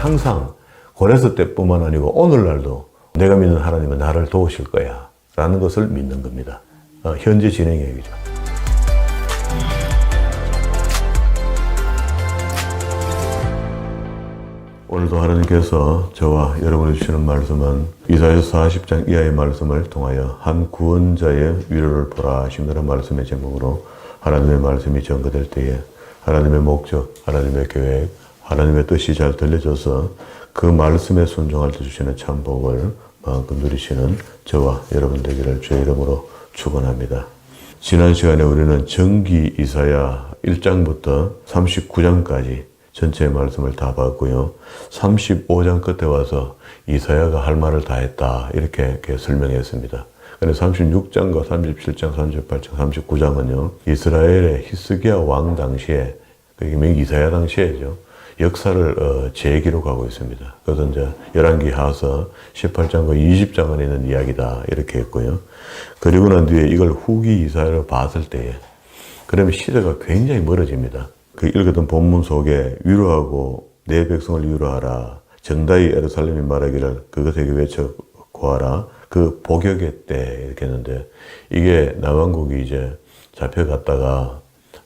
항상 고레스 때뿐만 아니고 오늘날도 내가 믿는 하나님은 나를 도우실 거야 라는 것을 믿는 겁니다. 현재 진행 얘기죠. 오늘도 하나님께서 저와 여러분이 주시는 말씀은 이사야서 40장 이하의 말씀을 통하여 한 구원자의 위로를 보라 하신다는 말씀의 제목으로 하나님의 말씀이 전거될 때에 하나님의 목적, 하나님의 계획, 하나님의 뜻이 잘 들려져서 그 말씀에 순종할 때 주시는 참 복을 마음껏 누리시는 저와 여러분 되기를 주의 이름으로 축원합니다. 지난 시간에 우리는 정기 이사야 1장부터 39장까지 전체의 말씀을 다 봤고요. 35장 끝에 와서 이사야가 할 말을 다 했다 이렇게 설명했습니다. 그런데 36장과 37장, 38장, 39장은요. 이스라엘의 히스기야 왕 당시에, 그게 이사야 당시에죠. 역사를 재기록하고 있습니다. 그래서 이제 열왕기 하서 18장과 20장에 있는 이야기다 이렇게 했고요. 그리고 난 뒤에 이걸 후기 이사야로 봤을 때에 그러면 시대가 굉장히 멀어집니다. 그 읽었던 본문 속에 위로하고 내 백성을 위로하라. 정다이 예루살렘이 말하기를 그것에게 외쳐 고하라. 그 복역의 때 이렇게 했는데 이게 남왕국이 이제 잡혀갔다가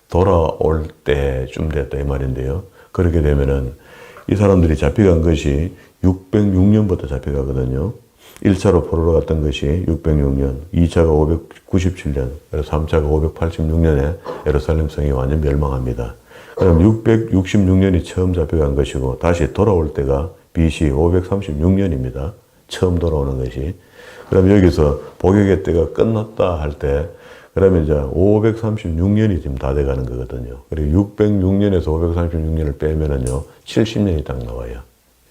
돌아올 때쯤 됐다 이 말인데요. 그렇게 되면은 이 사람들이 잡혀간 것이 606년부터 잡혀가거든요. 1차로 포로로 갔던 것이 606년, 2차가 597년, 그래서 3차가 586년에 예루살렘 성이 완전 멸망합니다. 그럼 666년이 처음 잡혀간 것이고 다시 돌아올 때가 BC 536년입니다. 처음 돌아오는 것이. 그럼 여기서 복역의 때가 끝났다 할 때 그러면 이제 536년이 지금 다 돼가는 거거든요. 그리고 606년에서 536년을 빼면은요 70년이 딱 나와요.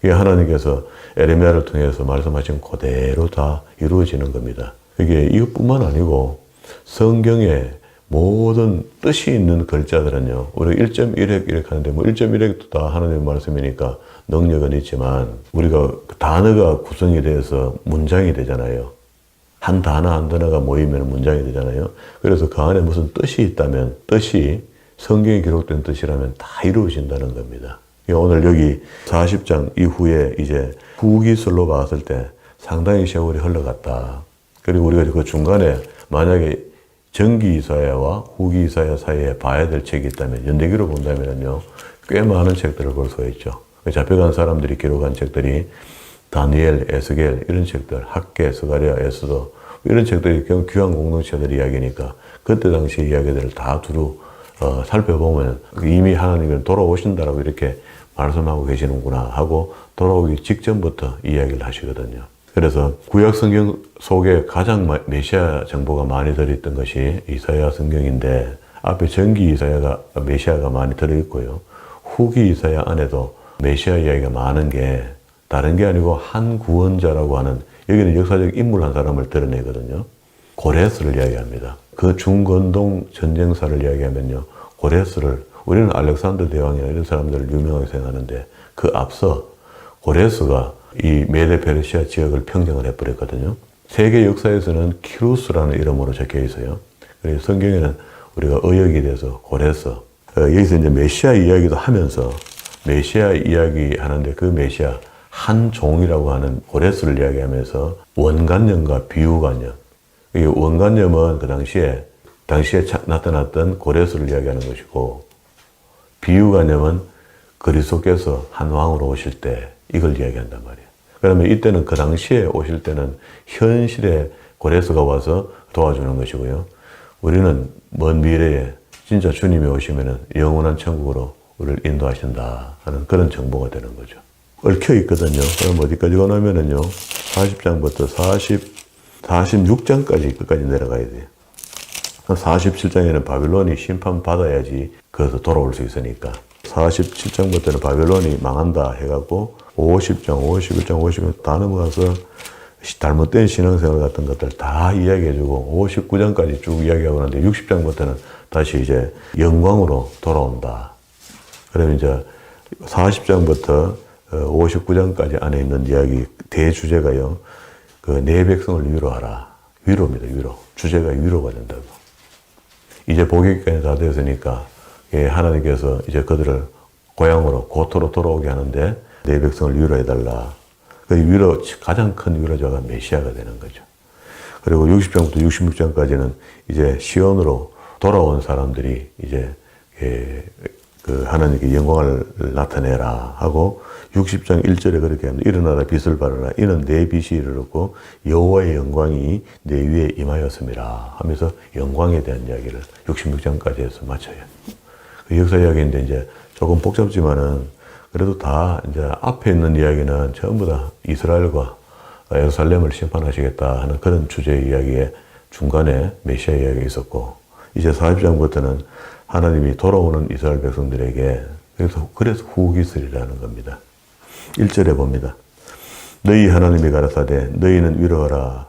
이게 하나님께서 에레미야를 통해서 말씀하신 그대로 다 이루어지는 겁니다. 이게 이것뿐만 아니고 성경에 모든 뜻이 있는 글자들은요, 우리 1.1획 이렇게 하는데, 1.1획도 다 하나님의 말씀이니까 능력은 있지만, 우리가 단어가 구성이 돼서 문장이 되잖아요. 한 단어 한 단어가 모이면 문장이 되잖아요. 그래서 그 안에 무슨 뜻이 있다면, 뜻이 성경에 기록된 뜻이라면 다 이루어진다는 겁니다. 오늘 여기 40장 이후에 이제 후기설로 봤을 때 상당히 세월이 흘러갔다. 그리고 우리가 그 중간에 만약에 정기 이사야와 후기 이사야 사이에 봐야 될 책이 있다면 연대기로 본다면요 꽤 많은 책들을 볼 수가 있죠. 잡혀간 사람들이 기록한 책들이 다니엘, 에스겔 이런 책들, 학계, 스가랴, 에스더 이런 책들이 귀한 공동체들 이야기니까 그때 당시 이야기들을 다 두루 살펴보면 이미 하나님은 돌아오신다라고 이렇게 말씀하고 계시는구나 하고 돌아오기 직전부터 이야기를 하시거든요. 그래서 구약 성경 속에 가장 메시아 정보가 많이 들어있던 것이 이사야 성경인데 앞에 정기 이사야가 메시아가 많이 들어있고요. 후기 이사야 안에도 메시아 이야기가 많은 게 다른 게 아니고 한 구원자라고 하는 여기는 역사적 인물 한 사람을 드러내거든요. 고레스를 이야기합니다. 그 중건동 전쟁사를 이야기하면요. 고레스를 우리는 알렉산더 대왕이나 이런 사람들을 유명하게 생각하는데 그 앞서 고레스가 이 메데 페르시아 지역을 평정을 해버렸거든요. 세계 역사에서는 키루스라는 이름으로 적혀 있어요. 그래서 성경에는 우리가 의역이 돼서 고레스. 여기서 이제 메시아 이야기도 하면서 메시아 이야기 하는데 그 메시아 한 종이라고 하는 고레스를 이야기하면서 원관념과 비유관념. 이 원관념은 그 당시에 나타났던 고레스를 이야기하는 것이고 비유관념은 그리스도께서 한 왕으로 오실 때 이걸 이야기한단 말이에요. 그러면 이때는 그 당시에 오실 때는 현실에 고레스가 와서 도와주는 것이고요. 우리는 먼 미래에 진짜 주님이 오시면은 영원한 천국으로 우리를 인도하신다 하는 그런 정보가 되는 거죠. 얽혀 있거든요. 그럼 어디까지 가냐면은요. 40장부터 46장까지 끝까지 내려가야 돼요. 47장에는 바빌론이 심판받아야지 거기서 돌아올 수 있으니까 47장부터는 바빌론이 망한다 해갖고 50장, 51장, 52장 다 넘어가서 잘못된 신앙생활 같은 것들 다 이야기해주고 59장까지 쭉 이야기하고 나는데 60장부터는 다시 이제 영광으로 돌아온다. 그러면 이제 40장부터 59장까지 안에 있는 이야기 대주제가요. 그 내 백성을 위로하라. 위로입니다. 위로. 주제가 위로가 된다고. 이제 복역기간이 다 되었으니까 하나님께서 이제 그들을 고향으로 고토로 돌아오게 하는데 내 백성을 위로해달라. 그 위로, 가장 큰 위로자가 메시아가 되는 거죠. 그리고 60장부터 66장까지는 이제 시온으로 돌아온 사람들이 이제 그 하나님께 영광을 나타내라 하고 60장 1절에 그렇게 합니다. 일어나라 빛을 발하라. 이는 내 빛이 이르렀고 여호와의 영광이 내 위에 임하였음이라 하면서 영광에 대한 이야기를 66장까지 해서 마쳐요. 그 역사 이야기인데 이제 조금 복잡지만은 그래도 다 이제 앞에 있는 이야기는 전부 다 이스라엘과 예루살렘을 심판하시겠다 하는 그런 주제의 이야기에 중간에 메시아 이야기가 있었고 이제 40장부터는 하나님이 돌아오는 이스라엘 백성들에게 그래서 후기슬이라는 겁니다. 1절에 봅니다. 너희 하나님이 가라사대 너희는 위로하라.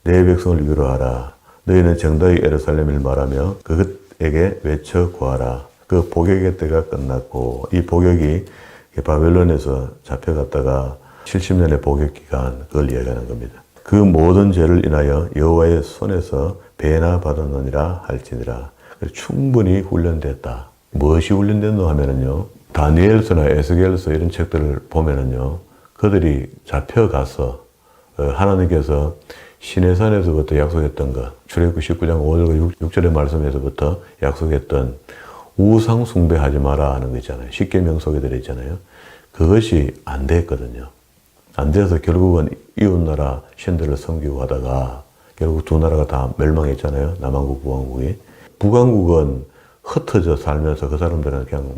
내 백성을 위로하라. 너희는 정다이 예루살렘을 말하며 그것에게 외쳐 구하라. 그 복역의 때가 끝났고 이 복역이 바벨론에서 잡혀갔다가 70년의 복역 기간 그걸 이야기하는 겁니다. 그 모든 죄를 인하여 여호와의 손에서 배나 받았느니라 할지니라. 충분히 훈련됐다. 무엇이 훈련됐노 하면은요. 다니엘서나 에스겔서 이런 책들을 보면은요. 그들이 잡혀가서 하나님께서 시내산에서부터 약속했던 것, 출애굽기 19장 5절과 6절의 말씀에서부터 약속했던 우상 숭배하지 마라 하는 거 있잖아요. 십계명 속에 들어있잖아요. 그것이 안 됐거든요. 안 돼서 결국은 이웃나라 신들을 섬기고 하다가 결국 두 나라가 다 멸망했잖아요. 남한국, 북한국이. 북한국은 흩어져 살면서 그 사람들은 그냥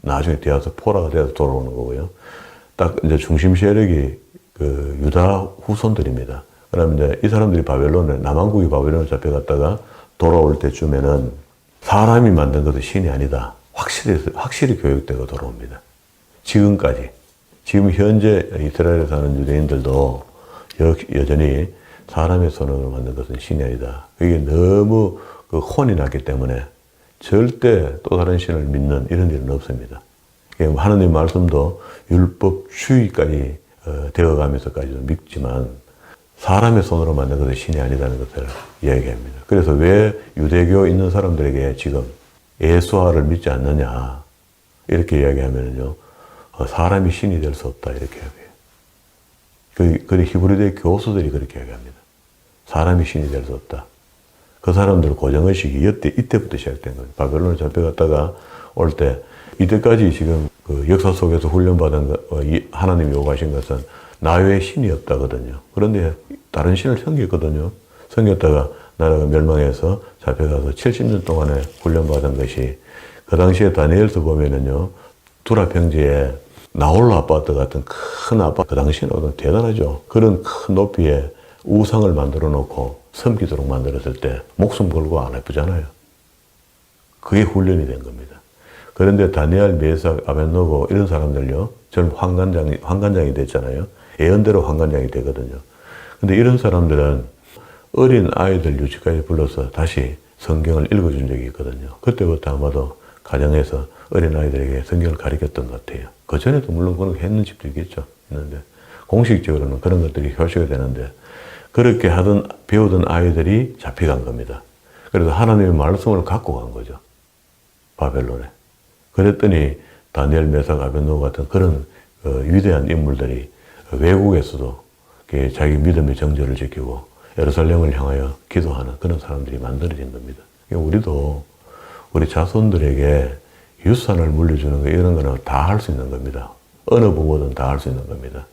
나중에 되어서 포로가 되어서 돌아오는 거고요. 딱 이제 중심 세력이 그 유다 후손들입니다. 그러면 이제 이 사람들이 남한국이 바벨론에 잡혀갔다가 돌아올 때쯤에는 사람이 만든 것도 신이 아니다. 확실히 교육되고 돌아옵니다. 지금까지. 지금 현재 이스라엘에 사는 유대인들도 여전히 사람의 손으로 만든 것은 신이 아니다. 그게 너무 그 혼이 났기 때문에 절대 또 다른 신을 믿는 이런 일은 없습니다. 하나님 말씀도 율법주의까지 되어가면서까지도 믿지만 사람의 손으로 만든 것은 신이 아니다는 것을 이야기합니다. 그래서 왜 유대교 있는 사람들에게 지금 예수화를 믿지 않느냐 이렇게 이야기하면요. 사람이 신이 될 수 없다 이렇게 이야기해요. 그 히브리대 교수들이 그렇게 이야기합니다. 사람이 신이 될 수 없다. 그 사람들 고정의식이 이때부터 시작된 거예요. 바벨론을 잡혀갔다가 올 때 이때까지 지금 그 역사 속에서 훈련받은 하나님이 요구하신 것은 나 외에 신이 없다거든요. 그런데 다른 신을 섬겼거든요. 섬겼다가 나라가 멸망해서 잡혀가서 70년 동안에 훈련받은 것이 그 당시에 다니엘서 보면은요. 두라 평지에 나홀로 아파트 같은 큰 아파트, 그 당시에는 대단하죠. 그런 큰 높이에 우상을 만들어 놓고 섬기도록 만들었을 때 목숨 걸고 안 아프잖아요. 그게 훈련이 된 겁니다. 그런데 다니엘, 메삭, 아벤노고 이런 사람들요. 저는 환관장이 됐잖아요. 예언대로 환관장이 되거든요. 근데 이런 사람들은 어린 아이들 유치까지 불러서 다시 성경을 읽어준 적이 있거든요. 그때부터 아마도 가정에서 어린 아이들에게 성경을 가르쳤던 것 같아요. 그 전에도 물론 그렇게 했는 집도 있겠죠. 있는데 공식적으로는 그런 것들이 효시가 되는데 그렇게 배우던 아이들이 잡혀간 겁니다. 그래서 하나님의 말씀을 갖고 간 거죠. 바벨론에. 그랬더니 다니엘, 메삭, 아벤노고 같은 그런 위대한 인물들이 외국에서도 자기 믿음의 정절을 지키고 예루살렘을 향하여 기도하는 그런 사람들이 만들어진 겁니다. 우리도 우리 자손들에게 유산을 물려주는 거 이런 거는 다 할 수 있는 겁니다. 어느 부모든 다 할 수 있는 겁니다.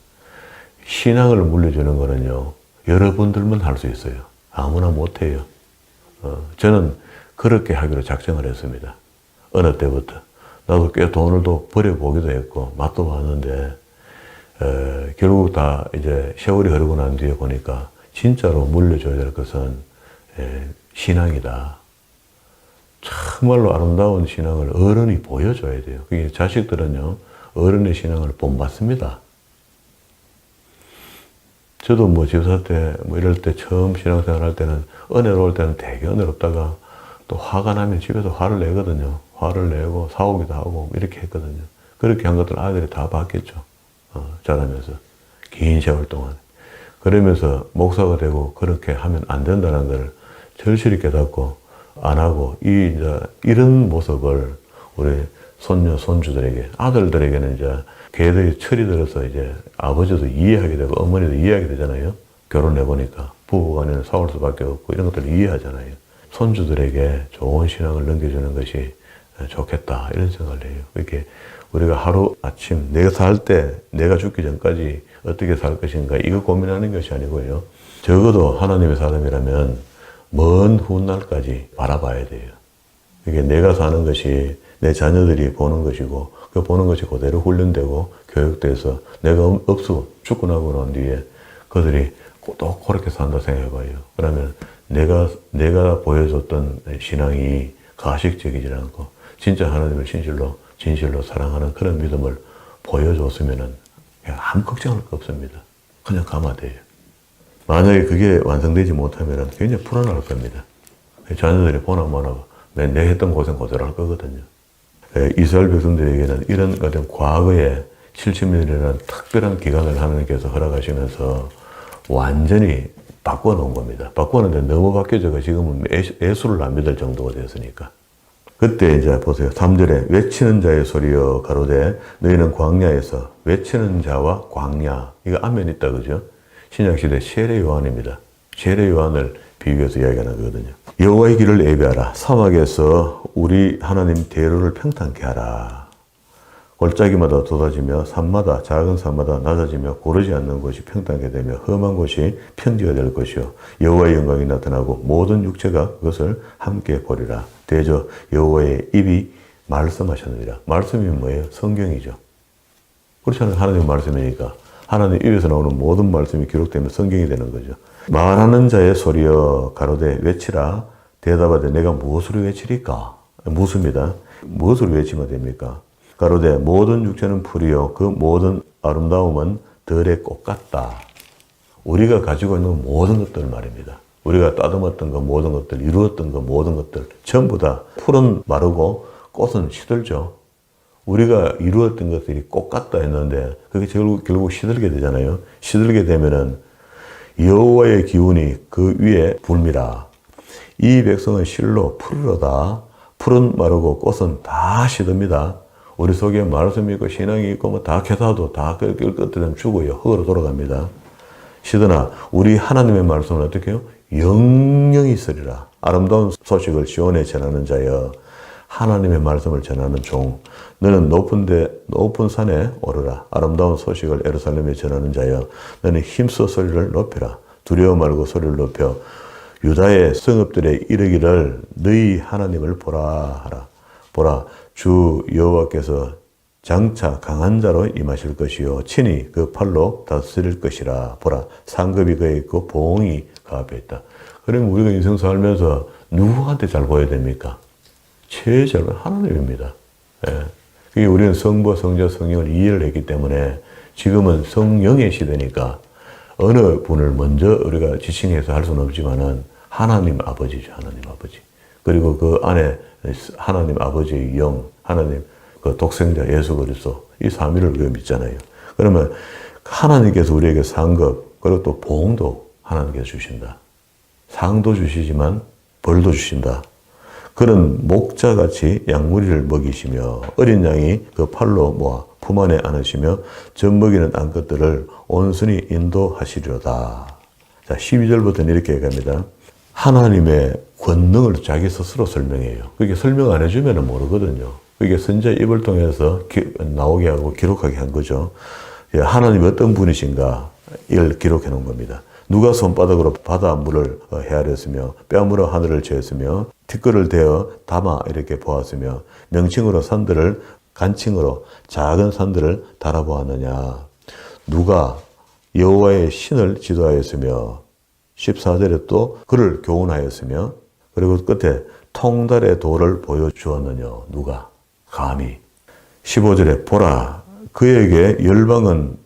신앙을 물려주는 거는요. 여러분들만 할 수 있어요. 아무나 못해요. 저는 그렇게 하기로 작정을 했습니다. 어느 때부터. 나도 꽤 돈을 또 버려보기도 했고 맛도 봤는데 결국 다 이제 세월이 흐르고 난 뒤에 보니까 진짜로 물려줘야 될 것은 신앙이다. 정말로 아름다운 신앙을 어른이 보여줘야 돼요. 그게 자식들은요, 어른의 신앙을 본받습니다. 저도 뭐 집사 때, 뭐 이럴 때 처음 신앙생활 할 때는 은혜로울 때는 되게 은혜롭다가 또 화가 나면 집에서 화를 내거든요. 화를 내고 싸우기도 하고 이렇게 했거든요. 그렇게 한 것들 아이들이 다 봤겠죠. 자라면서. 긴 세월 동안. 그러면서 목사가 되고 그렇게 하면 안 된다는 걸 절실히 깨닫고 안 하고 이런 모습을 우리 손녀, 손주들에게, 아들들에게는 이제 걔들이 철이 들어서 이제 아버지도 이해하게 되고 어머니도 이해하게 되잖아요. 결혼해보니까 부부간에는 싸울 수밖에 없고 이런 것들을 이해하잖아요. 손주들에게 좋은 신앙을 넘겨주는 것이 좋겠다 이런 생각을 해요. 이렇게 우리가 하루 아침 내가 살 때 내가 죽기 전까지 어떻게 살 것인가 이거 고민하는 것이 아니고요. 적어도 하나님의 사람이라면 먼 훗날까지 바라봐야 돼요. 이게 내가 사는 것이 내 자녀들이 보는 것이고 그 보는 것이 그대로 훈련되고 교육돼서 내가 없어 죽고 나고 난 뒤에 그들이 또 그렇게 산다 생각해봐요. 그러면 내가 보여줬던 신앙이 가식적이지 않고 진짜 하나님을 진실로 사랑하는 그런 믿음을 보여줬으면은 아무 걱정할 거 없습니다. 그냥 가면 돼요. 만약에 그게 완성되지 못하면 굉장히 불안할 겁니다. 자녀들이 보나 마나 내 했던 고생 그대로 할 거거든요. 이스라엘 백성들에게는 이런 어떤 과거에 70년이라는 특별한 기간을 하나님께서 허락하시면서 완전히 바꿔놓은 겁니다. 바꾸는데 너무 바뀌어져서 지금은 예수를 안 믿을 정도가 되었으니까. 그때 이제 보세요. 3절에 외치는 자의 소리여 가로되 너희는 광야에서 외치는 자와 광야. 이거 앞면에 있다 그죠? 신약시대 세례 요한입니다. 세례 요한을 비교해서 이야기하는 거거든요. 여호와의 길을 예비하라. 사막에서 우리 하나님 대로를 평탄케 하라. 골짜기마다 돋아지며 산마다 작은 산마다 낮아지며 고르지 않는 곳이 평탄하게 되며 험한 곳이 평지가 될 것이요 여호와의 영광이 나타나고 모든 육체가 그것을 함께 보리라. 대저 여호와의 입이 말씀하셨느니라. 말씀이 뭐예요? 성경이죠. 그렇잖아요. 하나님 말씀이니까 하나님 입에서 나오는 모든 말씀이 기록되면 성경이 되는 거죠. 말하는 자의 소리여 가로되 외치라. 대답하되 내가 무엇으로 외치리까? 묻습니다. 무엇으로 외치면 됩니까? 가로되 모든 육체는 풀이요 그 모든 아름다움은 들의 꽃 같다. 우리가 가지고 있는 모든 것들 말입니다. 우리가 따듬었던 것 모든 것들, 이루었던 것 모든 것들 전부 다 풀은 마르고 꽃은 시들죠. 우리가 이루었던 것들이 꽃 같다 했는데 그게 결국 시들게 되잖아요. 시들게 되면은 여호와의 기운이 그 위에 불미라. 이 백성은 실로 풀으로다. 풀은 마르고 꽃은 다 시듭니다. 우리 속에 말씀이 있고 신앙이 있고 뭐 다 캐사도 다 끝들면 죽어요. 흙으로 돌아갑니다. 시드나 우리 하나님의 말씀은 어떻게 해요? 영영이 있으리라. 아름다운 소식을 시온에 전하는 자여 하나님의 말씀을 전하는 종 너는 높은 산에 오르라. 아름다운 소식을 예루살렘에 전하는 자여 너는 힘써 소리를 높여라. 두려워 말고 소리를 높여 유다의 성읍들에 이르기를 너희 하나님을 보라 하라. 보라 주 여호와께서 장차 강한 자로 임하실 것이요 친히 그 팔로 다스릴 것이라. 보라 상급이 그에 있고 보응이 그 앞에 있다. 그러면 우리가 인생 살면서 누구한테 잘 보여야 됩니까? 제일 잘 보여야 하나님입니다. 예. 그게 우리는 성부, 성자, 성령을 이해를 했기 때문에 지금은 성령의 시대니까 어느 분을 먼저 우리가 지칭해서 할 수는 없지만은 하나님 아버지죠. 하나님 아버지. 그리고 그 안에 하나님 아버지의 영, 하나님 그 독생자 예수 그리스도 이 삼위를 우리가 믿잖아요. 그러면 하나님께서 우리에게 상급 그리고 또 보응도 하나님께서 주신다. 상도 주시지만 벌도 주신다. 그런 목자같이 양무리를 먹이시며 어린 양이 그 팔로 모아 품 안에 안으시며 젖먹이는 암컷들을 온순히 인도하시려다. 자, 12절부터는 이렇게 갑니다. 하나님의 권능을 자기 스스로 설명해요. 그게 설명 안 해주면 모르거든요. 그게 선지자 입을 통해서 나오게 하고 기록하게 한 거죠. 하나님이 어떤 분이신가 이걸 기록해 놓은 겁니다. 누가 손바닥으로 바다 물을 헤아렸으며 뺨으로 하늘을 재었으며 티끌을 대어 담아 이렇게 보았으며 명칭으로 산들을 간칭으로 작은 산들을 달아보았느냐. 누가 여호와의 신을 지도하였으며 14절에 또 그를 교훈하였으며 그리고 끝에 통달의 도를 보여주었느냐. 누가? 감히. 15절에 보라 그에게 열방은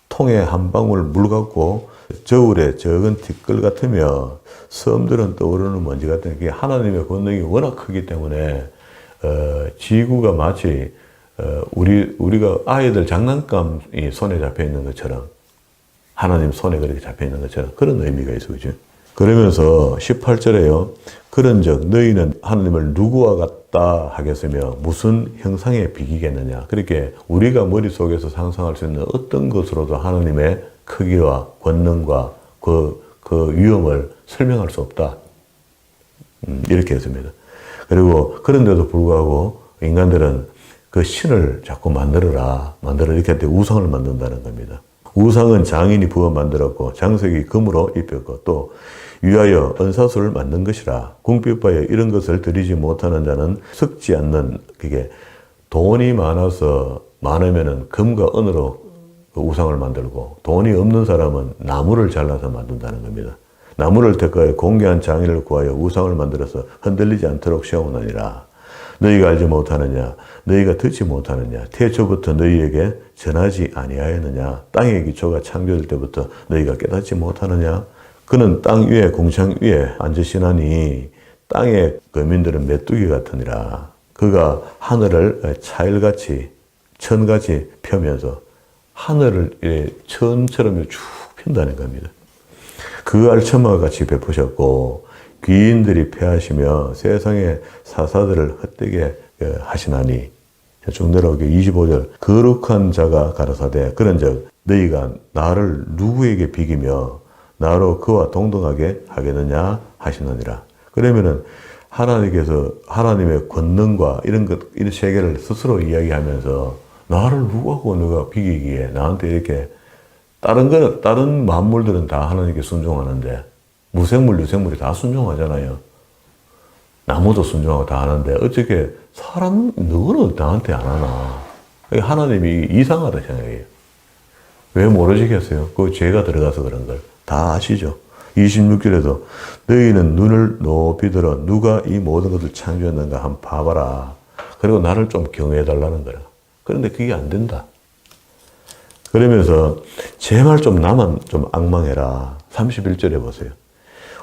통에 한 방울 물 같고 저울에 적은 티끌 같으며 섬들은 떠오르는 먼지 같은 게 하나님의 권능이 워낙 크기 때문에 지구가 마치 우리가 아이들 장난감이 손에 잡혀 있는 것처럼 하나님 손에 그렇게 잡혀 있는 것처럼 그런 의미가 있어 그죠? 그러면서 18절에요. 그런즉 너희는 하나님을 누구와 같다 없다 하겠으며 무슨 형상에 비기겠느냐. 그렇게 우리가 머릿속에서 상상할 수 있는 어떤 것으로도 하나님의 크기와 권능과 그 위엄을 설명할 수 없다. 이렇게 했습니다. 그리고 그런데도 불구하고 인간들은 그 신을 자꾸 만들어라 이렇게 할 때 우상을 만든다는 겁니다. 우상은 장인이 부어 만들었고 장석이 금으로 입혔고 또 위하여 은사수를 만든 것이라. 궁핍하여 이런 것을 드리지 못하는 자는 썩지 않는, 그게 돈이 많으면은 금과 은으로 그 우상을 만들고, 돈이 없는 사람은 나무를 잘라서 만든다는 겁니다. 나무를 택하여 공개한 장인을 구하여 우상을 만들어서 흔들리지 않도록 세우느니라. 너희가 알지 못하느냐? 너희가 듣지 못하느냐? 태초부터 너희에게 전하지 아니하였느냐? 땅의 기초가 창조될 때부터 너희가 깨닫지 못하느냐? 그는 땅 위에 궁창 위에 앉으시나니 땅의 거민들은 메뚜기 같으니라. 그가 하늘을 차일같이 천같이 펴면서 하늘을 천처럼 쭉 핀다는 겁니다. 그 알천마와 같이 베푸셨고 귀인들이 패하시며 세상의 사사들을 헛되게 하시나니. 쭉 내려오게 25절. 거룩한 자가 가라사대 그런즉 너희가 나를 누구에게 비기며 나로 그와 동등하게 하겠느냐 하시느니라. 그러면은 하나님께서 하나님의 권능과 이런 세계를 스스로 이야기하면서 나를 누구하고 너가 비기기에 나한테 이렇게 다른 만물들은 다 하나님께 순종하는데 무생물, 유생물이 다 순종하잖아요. 나무도 순종하고 다 하는데 어떻게 너는 나한테 안 하나? 하나님이 이상하다 생각해요. 왜 모르시겠어요? 그 죄가 들어가서 그런 걸. 다 아시죠? 26절에도 너희는 눈을 높이 들어 누가 이 모든 것을 창조했는가 한번 봐봐라. 그리고 나를 좀 경외해달라는 거야. 그런데 그게 안 된다. 그러면서 제발 좀 나만 좀 앙망해라. 31절에 보세요.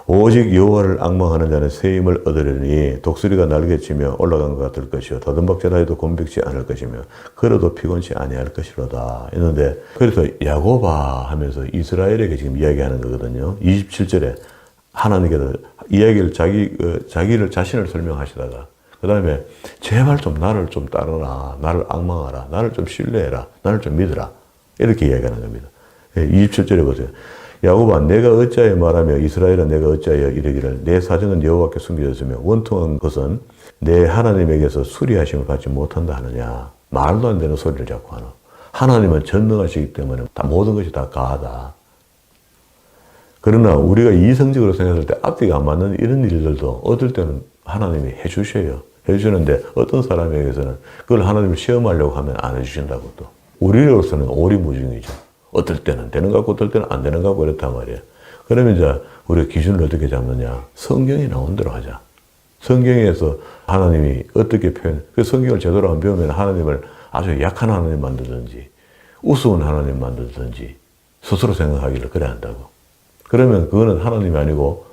오직 여호와를 앙망하는 자는 새 힘을 얻으려니 독수리가 날개치며 올라간 것 같을 것이요 더듬박질하 해도 곤백지 않을 것이며 걸어도 피곤치 아니할 것이로다. 했는데 그래서 야곱아 하면서 이스라엘에게 지금 이야기하는 거거든요. 27절에 하나님께서 이야기를 자신을 설명하시다가 그 다음에 제발 좀 나를 좀 따르라. 나를 앙망하라. 나를 좀 신뢰해라. 나를 좀 믿으라. 이렇게 이야기하는 겁니다. 27절에 보세요. 야곱아 내가 어찌하여 말하며 이스라엘아 내가 어찌하여 이르기를 내 사정은 여호와께 숨겨졌으며 원통한 것은 내 하나님에게서 수리하심을 받지 못한다 하느냐. 말도 안 되는 소리를 자꾸 하나. 하나님은 전능하시기 때문에 모든 것이 다 가하다. 그러나 우리가 이성적으로 생각할 때 앞뒤가 안 맞는 이런 일들도 어떨 때는 하나님이 해주셔요. 해주시는데 어떤 사람에게서는 그걸 하나님을 시험하려고 하면 안 해주신다고 또. 우리로서는 오리무중이죠. 어떨 때는 되는 것 같고 어떨 때는 안 되는 것 같고 그렇단 말이에요. 그러면 이제 우리가 기준을 어떻게 잡느냐. 성경이 나온 대로 하자. 성경에서 하나님이 어떻게 그 성경을 제대로 안 배우면 하나님을 아주 약한 하나님 만들든지 우스운 하나님 만들든지 스스로 생각하기를 그래 한다고. 그러면 그거는 하나님이 아니고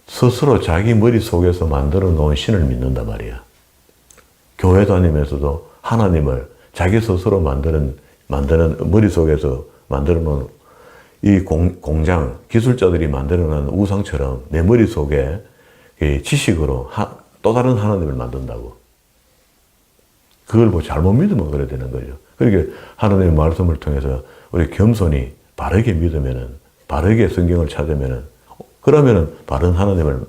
스스로 자기 머릿속에서 만들어 놓은 신을 믿는단 말이야. 교회 다니면서도 하나님을 자기 스스로 만드는 머릿속에서 만들어 놓은 이 공장, 기술자들이 만들어 놓은 우상처럼 내 머릿속에 지식으로 또 다른 하나님을 만든다고. 그걸 뭐 잘못 믿으면 그래 되는 거죠. 그러니까 하나님의 말씀을 통해서 우리 겸손히 바르게 믿으면은, 바르게 성경을 찾으면은, 그러면은 바른 하나님을,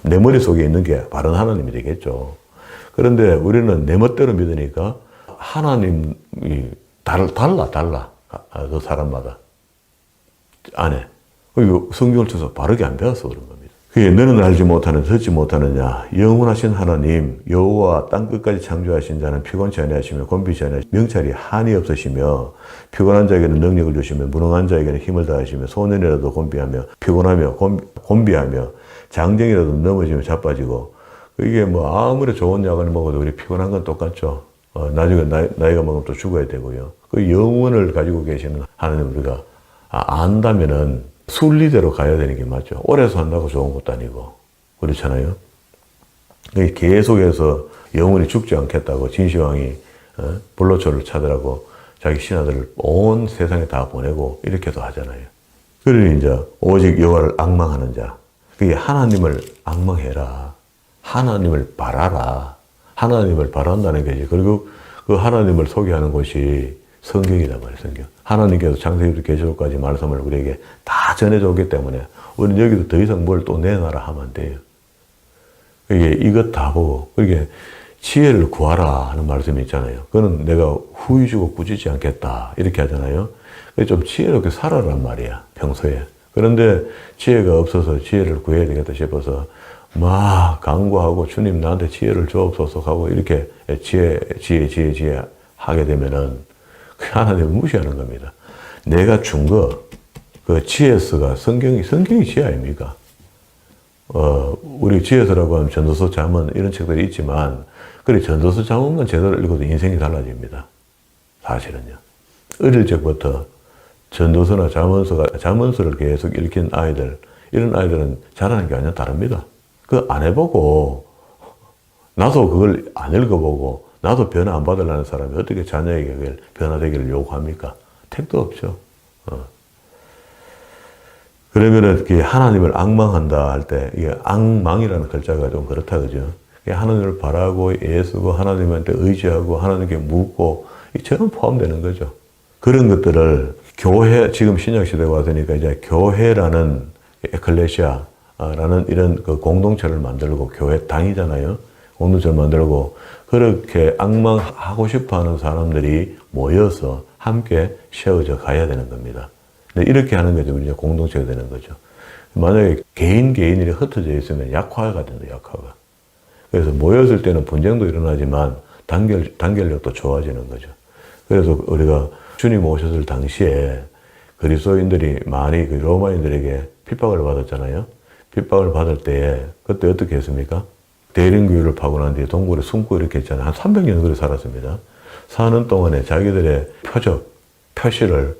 내 머릿속에 있는 게 바른 하나님이 되겠죠. 그런데 우리는 내 멋대로 믿으니까 하나님이 달라. 그 사람마다. 안에. 성경을 쳐서 바르게 안 배워서 그런 겁니다. 그게 너는 알지 못하는, 듣지 못하느냐. 영원하신 하나님, 여호와 땅끝까지 창조하신 자는 피곤치 아니하시며 곤비치 아니하시며 명찰이 한이 없으시며 피곤한 자에게는 능력을 주시며 무능한 자에게는 힘을 다하시며 소년이라도 곤비하며 피곤하며 곤비하며 장정이라도 넘어지며 자빠지고. 이게 뭐 아무리 좋은 약을 먹어도 우리 피곤한 건 똑같죠. 나중에 나이가 먹으면 또 죽어야 되고요. 그 영혼을 가지고 계시는 하나님 우리가 안다면은 순리대로 가야 되는 게 맞죠. 오래 산다고 좋은 것도 아니고. 그렇잖아요. 계속해서 영혼이 죽지 않겠다고 진시황이 불로초를 찾으라고 자기 신하들을 온 세상에 다 보내고 이렇게도 하잖아요. 그러니 이제 오직 여호와를 앙망하는 자. 그게 하나님을 앙망해라. 하나님을 바라라. 하나님을 바란다는 것이지. 그리고 그 하나님을 소개하는 곳이 성경이란 말이에요, 성경. 하나님께서 창세기부터 계시록까지 말씀을 우리에게 다 전해줬기 때문에 우리는 여기서 더 이상 뭘 또 내놔라 하면 안 돼요. 이게 이것 다 보고, 그게 지혜를 구하라 하는 말씀이 있잖아요. 그거는 내가 후회 주고 꾸짖지 않겠다. 이렇게 하잖아요. 좀 지혜롭게 살아란 말이야, 평소에. 그런데 지혜가 없어서 지혜를 구해야 되겠다 싶어서 막 강구하고 주님 나한테 지혜를 주옵소서 하고 이렇게 지혜 하게 되면은 하나님을 무시하는 겁니다. 내가 준 거, 그 지혜서가 성경이 지혜 아닙니까? 우리 지혜서라고 하면 전도서, 잠언 이런 책들이 있지만, 그래, 전도서, 잠언만 제대로 읽어도 인생이 달라집니다. 사실은요. 어릴 적부터 전도서나 잠언서를 계속 읽힌 아이들, 이런 아이들은 잘하는 게 아니라 다릅니다. 그거 안 해보고, 나도 그걸 안 읽어보고, 나도 변화 안 받으려는 사람이 어떻게 자녀에게 그걸 변화되기를 요구합니까? 택도 없죠. 그러면은 하나님을 악망한다 할 때, 이게 악망이라는 글자가 좀 그렇다, 그죠? 하나님을 바라고 애쓰고 하나님한테 의지하고 하나님께 묻고, 이처럼 포함되는 거죠. 그런 것들을 교회, 지금 신약시대에 왔으니까 이제 교회라는 에클레시아라는 이런 그 공동체를 만들고, 교회 당이잖아요. 공동체를 만들고, 그렇게 악망하고 싶어 하는 사람들이 모여서 함께 세워져 가야 되는 겁니다. 근데 이렇게 하는 게 우리 공동체가 되는 거죠. 만약에 개인이 흩어져 있으면 약화가 된다, 약화가. 그래서 모였을 때는 분쟁도 일어나지만 단결력도 좋아지는 거죠. 그래서 우리가 주님 오셨을 당시에 그리스도인들이 많이 로마인들에게 핍박을 받았잖아요. 핍박을 받을 때에 그때 어떻게 했습니까? 대림교회를 파고 난 뒤에 동굴에 숨고 이렇게 했잖아요. 한 300년 그래 살았습니다. 사는 동안에 자기들의 표시를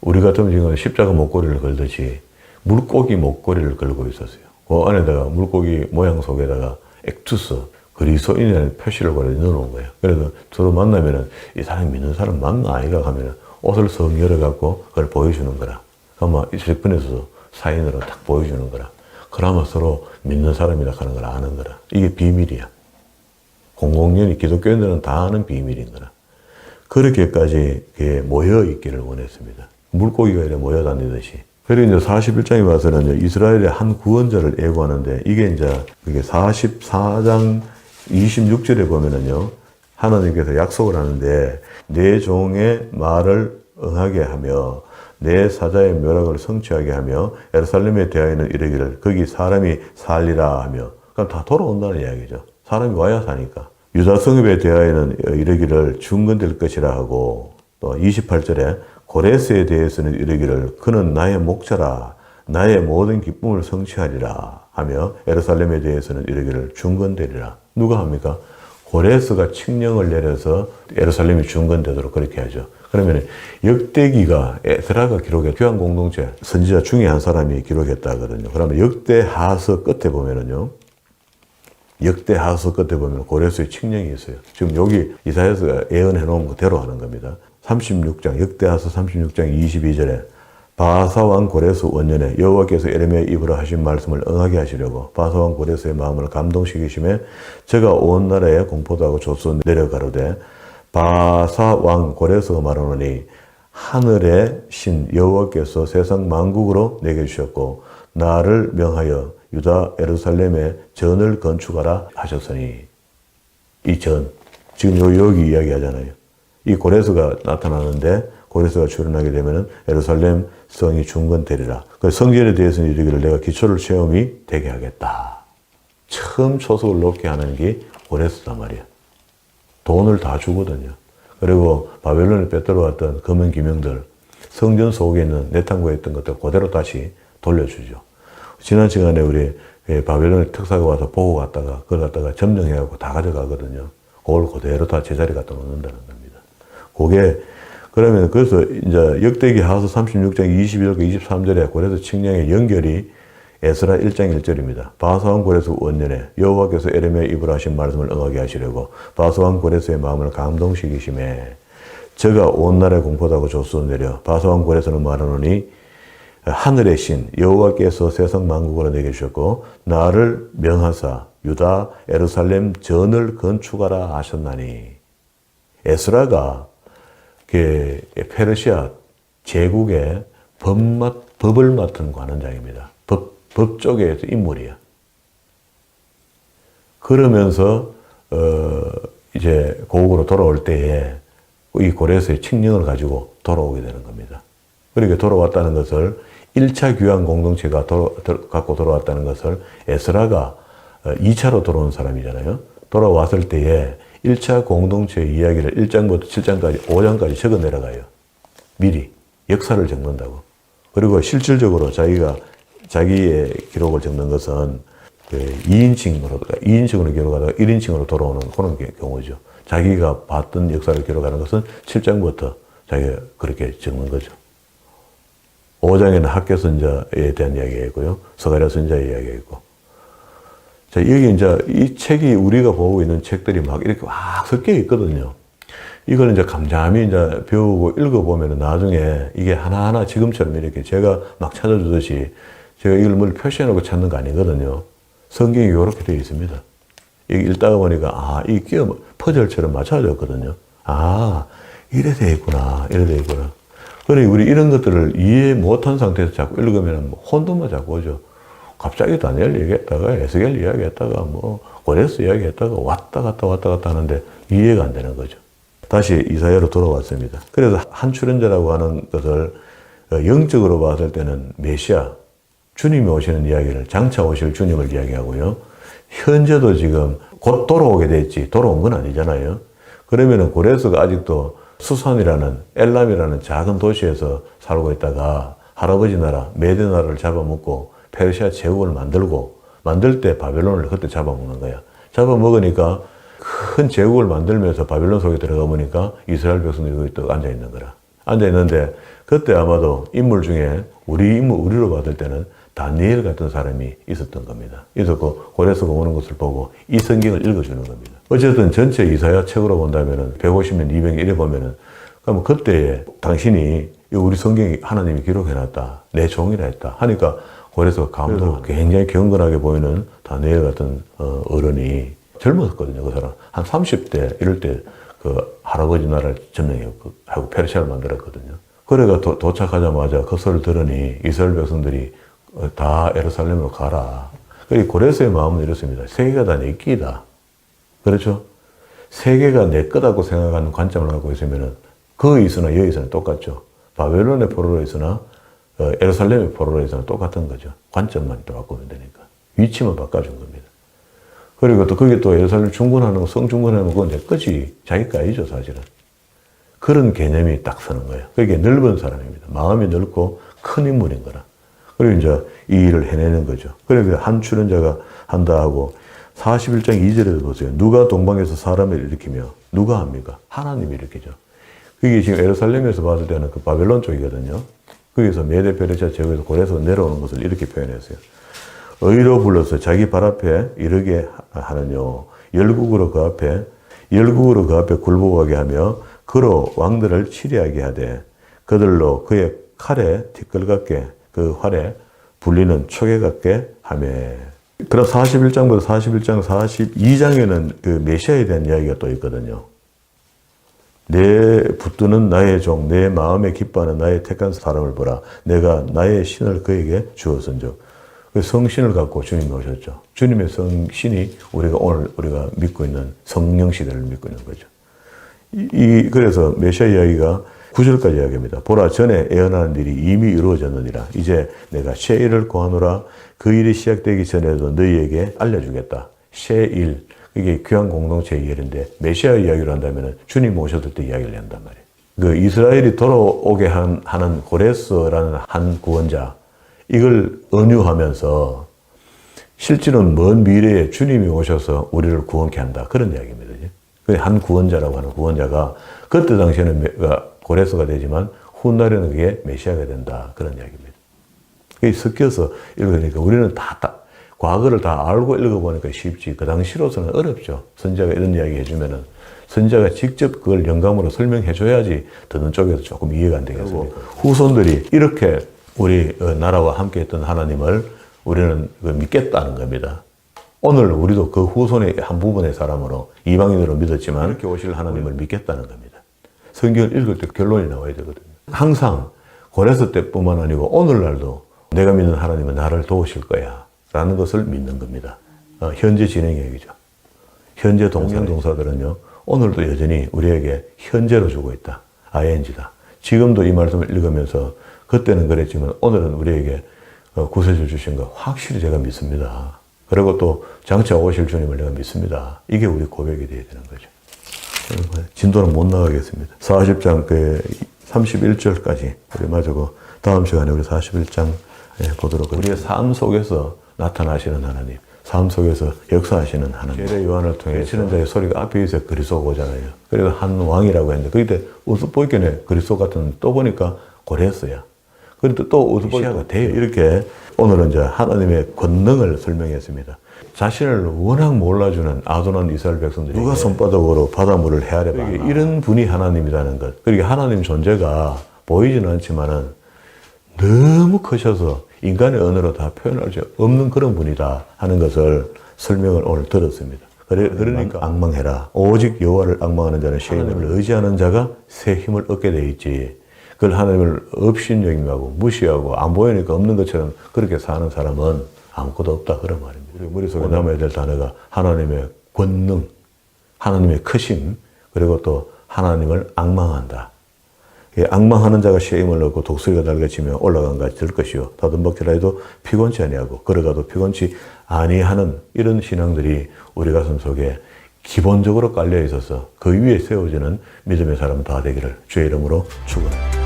우리 같으면 지금 십자가 목걸이를 걸듯이 물고기 목걸이를 걸고 있었어요. 그 안에다가 물고기 모양 속에다가 액투스, 그리스도인이라는 표시를 걸어 넣어놓은 거예요. 그래서 서로 만나면은 이 사람 믿는 사람 맞나 아이가 하면은 옷을 성 열어갖고 그걸 보여주는 거라. 그러면 주변에서 사인으로 딱 보여주는 거라. 그러면 서로 믿는 사람이라 하는 걸 아는 거라. 이게 비밀이야. 공공연히 기독교인들은 다 아는 비밀인 거라. 그렇게까지 모여 있기를 원했습니다. 물고기가 이렇게 모여 다니듯이. 그리고 이제 41장에 와서는 이스라엘의 한 구원자를 예고하는데, 이게 이제 그게 44장 26절에 보면은요, 하나님께서 약속을 하는데, 내 종의 말을 응하게 하며, 내 사자의 묘락을 성취하게 하며, 예루살렘에 대하여는 이르기를 거기 사람이 살리라 하며, 그럼 다 돌아온다는 이야기죠. 사람이 와야 사니까. 유다 성읍에 대하여는 이르기를 중건될 것이라 하고, 또 28절에 고레스에 대해서는 이르기를 그는 나의 목자라 나의 모든 기쁨을 성취하리라 하며, 예루살렘에 대해서는 이르기를 중건되리라. 누가 합니까? 고레스가 칙령을 내려서 예루살렘이 중건되도록 그렇게 하죠. 그러면 역대기가 에스라가 기록해 귀한 공동체 선지자 중에 한 사람이 기록했다 하거든요. 그러면 역대하서 끝에 보면은요, 역대하서 끝에 보면 고레스의 칙령이 있어요. 지금 여기 이사야서가 예언해 놓은 그대로 하는 겁니다. 36장, 역대하서 36장 22절에 바사왕 고레스 원년에 여호와께서 에레미야 입으로 하신 말씀을 응하게 하시려고 바사왕 고레스의 마음을 감동시키심에 저가 온 나라에 공포도 하고 조서 내려가로되, 바사왕 고레스가 말하노니 하늘의 신 여호와께서 세상 만국으로 내게 주셨고 나를 명하여 유다 예루살렘에 전을 건축하라 하셨으니, 이 전, 지금 여기 이야기하잖아요. 이 고레스가 나타나는데, 고레스가 출현하게 되면은 예루살렘 성이 중건되리라. 그 성전에 대해서는 이르기를 내가 기초를 체험이 되게 하겠다. 처음 초석을 놓게 하는 게 고레스단 말이야. 돈을 다 주거든요. 그리고 바벨론에 빼들어왔던 금은 기명들, 성전 속에 있는 내탕고에 있던 것들 그대로 다시 돌려주죠. 지난 시간에 우리 바벨론의 특사가 와서 보고 갔다가 그걸 갖다가 점령해갖고 다 가져가거든요. 그걸 그대로 다 제자리 갖다 놓는다는 겁니다. 그게 그러면 그래서 이제 역대기 하서 36장 21절 23절에 고레스 칙령의 연결이 에스라 1장 1절입니다. 바사왕 고레스 원년에 여호와께서 에레미야 입으로 하신 말씀을 응하게 하시려고 바사왕 고레스의 마음을 감동시키심에 저가 온 나라에 공포하고 조서 내려 바사왕 고레스는 말하노니 하늘의 신 여호와께서 세상 만국을 내게 주셨고 나를 명하사 유다 예루살렘 전을 건축하라 하셨나니. 에스라가 페르시아 제국의 법을 맡은 관원장입니다. 법 쪽에서 인물이야. 그러면서 이제 고국으로 돌아올 때에 이 고레스의 칙령을 가지고 돌아오게 되는 겁니다. 그렇게 돌아왔다는 것을 1차 귀환 공동체가 갖고 돌아왔다는 것을 에스라가 2차로 돌아온 사람이잖아요. 돌아왔을 때에 1차 공동체 이야기를 1장부터 7장까지 5장까지 적어 내려가요. 미리 역사를 적는다고. 그리고 실질적으로 자기의 기록을 적는 것은 2인칭으로 기록하다가 1인칭으로 돌아오는 그런 경우죠. 자기가 봤던 역사를 기록하는 것은 7장부터 자기가 그렇게 적는 거죠. 5장에는 학교 선자에 대한 이야기가 있고요. 스가랴 선자의 이야기가 있고. 자, 여기 이제 이 책이 우리가 보고 있는 책들이 막 이렇게 막 섞여 있거든요. 이걸 이제 감잠이 이제 배우고 읽어보면 나중에 이게 하나하나 지금처럼 이렇게 제가 막 찾아주듯이 제가 이걸 뭘 표시해놓고 찾는 거 아니거든요. 성경이 이렇게 되어 있습니다. 여기 읽다가 보니까, 이 퍼즐처럼 맞춰졌거든요. 이래 되어 있구나. 이래 되어 있구나. 그래, 우리 이런 것들을 이해 못한 상태에서 자꾸 읽으면 혼돈만 자꾸 오죠. 갑자기 다니엘 얘기했다가 에스겔 이야기했다가 고레스 이야기했다가 왔다 갔다 하는데 이해가 안 되는 거죠. 다시 이사야로 돌아왔습니다. 그래서 한 출연자라고 하는 것을 영적으로 봤을 때는 메시아, 주님이 오시는 이야기를, 장차 오실 주님을 이야기하고요. 현재도 지금 곧 돌아오게 됐지, 돌아온 건 아니잖아요. 그러면은 고레스가 아직도 수산이라는 엘람이라는 작은 도시에서 살고 있다가 할아버지 나라, 메대 나라를 잡아먹고 페르시아 제국을 만들 때 바벨론을 그때 잡아먹는 거야. 잡아먹으니까 큰 제국을 만들면서 바벨론 속에 들어가 보니까 이스라엘 백성들이 거기 또 앉아있는 거라. 앉아있는데 그때 아마도 인물 중에 우리로 받을 때는 다니엘 같은 사람이 있었던 겁니다. 있었고 고레스가 오는 것을 보고 이 성경을 읽어주는 겁니다. 어쨌든 전체 이사야 책으로 본다면은 150년, 200년 이래 보면은 그러면 그때에 당신이 우리 성경이 하나님이 기록해놨다. 내 종이라 했다. 하니까 고레스가 감독 굉장히 경건하게 보이는 다니엘 같은 어른이 젊었거든요. 그 사람. 한 30대 이럴 때 그 할아버지 나라를 점령하고 페르시아를 만들었거든요. 그래가 도착하자마자 그 소리를 들으니 이스라엘 백성들이 다 예루살렘으로 가라. 그리고 고레스의 마음은 이렇습니다. 세계가 다 내 끼다. 그렇죠? 세계가 내 거다고 생각하는 관점을 갖고 있으면 거기 있으나 여기 있으나 똑같죠. 바벨론의 포로로 있으나 예루살렘의 포로로 있으나 똑같은 거죠. 관점만 또 바꾸면 되니까. 위치만 바꿔준 겁니다. 그리고 또 그게 또 예루살렘 중건하는 거, 성중건하는 건 내 거지. 자기 거 아니죠, 사실은. 그런 개념이 딱 서는 거예요. 그게 넓은 사람입니다. 마음이 넓고 큰 인물인 거라. 그리고 이제 이 일을 해내는 거죠. 그래서 한 출연자가 한다 하고 41장 2절에도 보세요. 누가 동방에서 사람을 일으키며 누가 합니까? 하나님이 일으키죠. 그게 지금 예루살렘에서 봤을 때는 그 바벨론 쪽이거든요. 거기서 메데 페르시아 제국에서 고레스가 내려오는 것을 이렇게 표현했어요. 의로 불러서 자기 발 앞에 이르게 하느뇨. 열국으로 그 앞에 굴복하게 하며 그로 왕들을 치리하게 하되 그들로 그의 칼에 티끌 같게 그 활에 불리는 초계 같게 하며. 그럼 41장부터 41장 42장에는 그 메시아에 대한 이야기가 또 있거든요. 내 붙드는 나의 종, 내 마음에 기뻐하는 나의 택한 사람을 보라. 내가 나의 신을 그에게 주었은즉. 그 성신을 갖고 주님이 오셨죠. 주님의 성신이 우리가 믿고 있는 성령 시대를 믿고 있는 거죠. 그래서 메시아 이야기가 9절까지 이야기합니다. 보라, 전에 예언하는 일이 이미 이루어졌느니라. 이제 내가 새 일을 고하노라. 그 일이 시작되기 전에도 너희에게 알려주겠다. 새 일. 이게 귀한 공동체의 일인데 메시아 이야기를 한다면 주님 오셨을 때 이야기를 한단 말이에요. 그 이스라엘이 돌아오게 하는 고레스라는 한 구원자, 이걸 은유하면서 실제로는 먼 미래에 주님이 오셔서 우리를 구원케 한다. 그런 이야기입니다. 한 구원자라고 하는 구원자가 그때 당시에는 고레스가 되지만 훗날에는 그게 메시아가 된다. 그런 이야기입니다. 그게 섞여서 읽으니까 우리는 과거를 다 알고 읽어보니까 쉽지. 그 당시로서는 어렵죠. 선지자가 이런 이야기 해주면은 선지자가 직접 그걸 영감으로 설명해줘야지 듣는 쪽에서 조금 이해가 안 되겠습니까? 후손들이 이렇게 우리 나라와 함께했던 하나님을 우리는 믿겠다는 겁니다. 오늘 우리도 그 후손의 한 부분의 사람으로 이방인으로 믿었지만 이렇게 오실 하나님을 믿겠다는 겁니다. 성경을 읽을 때 결론이 나와야 되거든요. 항상 고레스 때뿐만 아니고 오늘날도 내가 믿는 하나님은 나를 도우실 거야 라는 것을 믿는 겁니다. 현재 진행 얘기죠. 현재 동사들은요 오늘도 여전히 우리에게 현재로 주고 있다. ing다. 지금도 이 말씀을 읽으면서 그때는 그랬지만 오늘은 우리에게 구세주 주신 거 확실히 제가 믿습니다. 그리고 또 장차 오실 주님을 내가 믿습니다. 이게 우리 고백이 되어야 되는 거죠. 진도는 못 나가겠습니다. 40장 31절까지 우리 마저 다음 시간에 우리 41장 보도록 하겠습니다. 우리의 삶 속에서 나타나시는 하나님, 삶 속에서 역사하시는 하나님. 세례 요한을 통해 외치는 자의 소리가 앞에 있어 그리스도가 오잖아요. 그래서 한 왕이라고 했는데 그때 우스보이견에 그리스도 같은 또 보니까 고레스야. 그런데 또 우스보이견가 돼요. 이렇게 오늘은 이제 하나님의 권능을 설명했습니다. 자신을 워낙 몰라주는 아둔한 이스라엘 백성들이 누가 손바닥으로 바닷물을 헤아려 봐. 이런 분이 하나님이라는 것. 그러니까 하나님 존재가 보이지는 않지만은 너무 크셔서 인간의 언어로 다 표현할 수 없는 그런 분이다 하는 것을 설명을 오늘 들었습니다. 그러니까 앙망해라. 오직 여호와를 앙망하는 자는 새 힘을 의지하는 자가 새 힘을 얻게 돼 있지. 그걸 하나님을 업신여김하고 무시하고 안 보이니까 없는 것처럼 그렇게 사는 사람은 아무것도 없다 그런 말입니다. 우리 머릿속에 남아야 될 단어가 하나님의 권능, 하나님의 크심, 그리고 또 하나님을 앙망한다. 앙망하는 자가 새 힘을 얻고 독수리가 달개치며 올라간 같이 될 것이요 다듬벅지라 해도 피곤치 아니하고 걸어가도 피곤치 아니하는 이런 신앙들이 우리 가슴 속에 기본적으로 깔려 있어서 그 위에 세워지는 믿음의 사람 다 되기를 주의 이름으로 축원합니다.